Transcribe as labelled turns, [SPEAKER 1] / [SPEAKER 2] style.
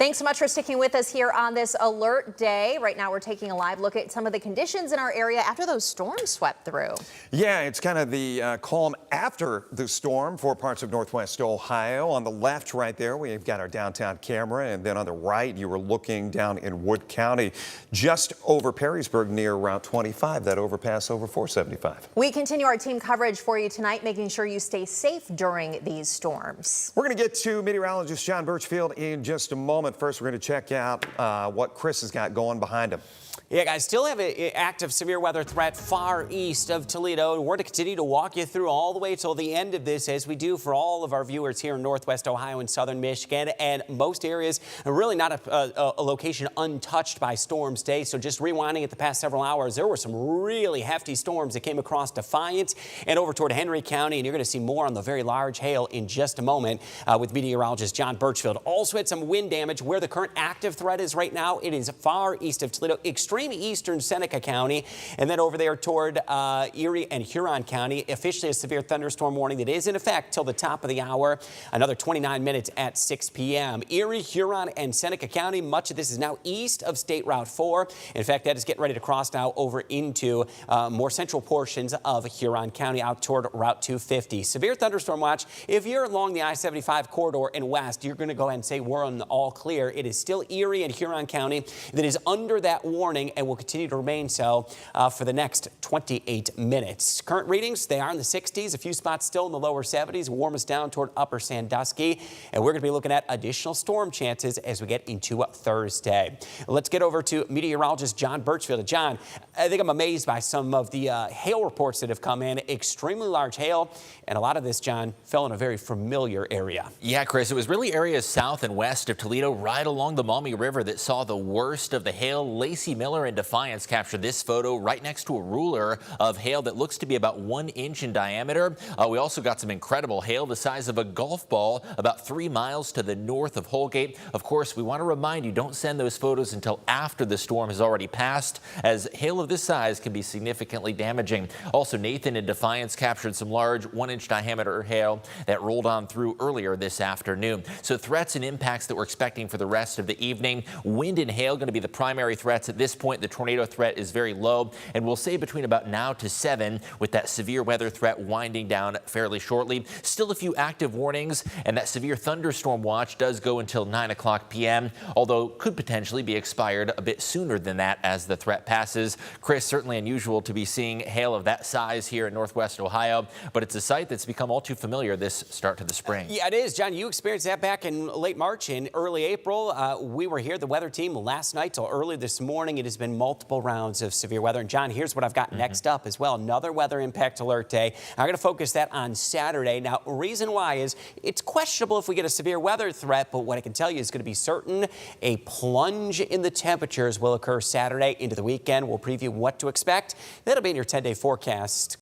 [SPEAKER 1] Thanks so much for sticking with us here on this alert day. Right now, we're taking a live look at some of the conditions in our area after those storms swept through.
[SPEAKER 2] Yeah, it's kind of the calm after the storm for parts of northwest Ohio. On the left right there, we've got our downtown camera. And then on the right, you were looking down in Wood County, just over Perrysburg near Route 25, that overpass over 475.
[SPEAKER 1] We continue our team coverage for you tonight, making sure you stay safe during these storms.
[SPEAKER 2] We're going to get to meteorologist John Birchfield in just a moment. First, we're going to check out what Chris has got going behind him.
[SPEAKER 3] Yeah, guys, still have an active severe weather threat far east of Toledo. We're going to continue to walk you through all the way till the end of this, as we do for all of our viewers here in northwest Ohio and southern Michigan. And most areas are really not a location untouched by storms today. So just rewinding at the past several hours, there were some really hefty storms that came across Defiance and over toward Henry County. And you're going to see more on the very large hail in just a moment with meteorologist John Birchfield. Also had some wind damage where the current active threat is right now. It is far east of Toledo, extreme eastern Seneca County, and then over there toward Erie and Huron County. Officially a severe thunderstorm warning that is in effect till the top of the hour, another 29 minutes at 6 p.m. Erie, Huron, and Seneca County, much of this is now east of State Route 4. In fact, that is getting ready to cross now over into more central portions of Huron County out toward Route 250. Severe thunderstorm watch. If you're along the I-75 corridor and west, you're going to go ahead and say we're on the all clear. It is still Erie and Huron County that is under that warning and will continue to remain so for the next 28 minutes. Current readings, they are in the 60s, a few spots still in the lower 70s, warmest down toward upper Sandusky, and we're going to be looking at additional storm chances as we get into Thursday. Let's get over to meteorologist John Birchfield. John, I think I'm amazed by some of the hail reports that have come in. Extremely large hail, and a lot of this, John, fell in a very familiar area.
[SPEAKER 4] Yeah, Chris, it was really areas south and west of Toledo, right along the Maumee River, that saw the worst of the hail. Lacey Miller and Defiance captured this photo right next to a ruler of hail that looks to be about 1 inch in diameter. We also got some incredible hail the size of a golf ball about 3 miles to the north of Holgate. Of course, we want to remind you, don't send those photos until after the storm has already passed, as hail of this size can be significantly damaging. Also, Nathan and Defiance captured some large 1 inch diameter hail that rolled on through earlier this afternoon. So threats and impacts that we're expecting for the rest of the evening. Wind and hail going to be the primary threats at this point. The tornado threat is very low, and we'll say between about now to 7, with that severe weather threat winding down fairly shortly. Still a few active warnings, and that severe thunderstorm watch does go until 9 o'clock p.m., although could potentially be expired a bit sooner than that as the threat passes. Chris, certainly unusual to be seeing hail of that size here in northwest Ohio, but it's a sight that's become all too familiar this start to the spring.
[SPEAKER 3] Yeah, it is. John, you experienced that back in late March and early April. We were here, the weather team, last night till early this morning. It has been multiple rounds of severe weather. And John, here's what I've got next up as well. Another weather impact alert day. I'm going to focus that on Saturday. Now, reason why is it's questionable if we get a severe weather threat, but what I can tell you is going to be certain a plunge in the temperatures will occur Saturday into the weekend. We'll preview what to expect. That'll be in your 10-day forecast.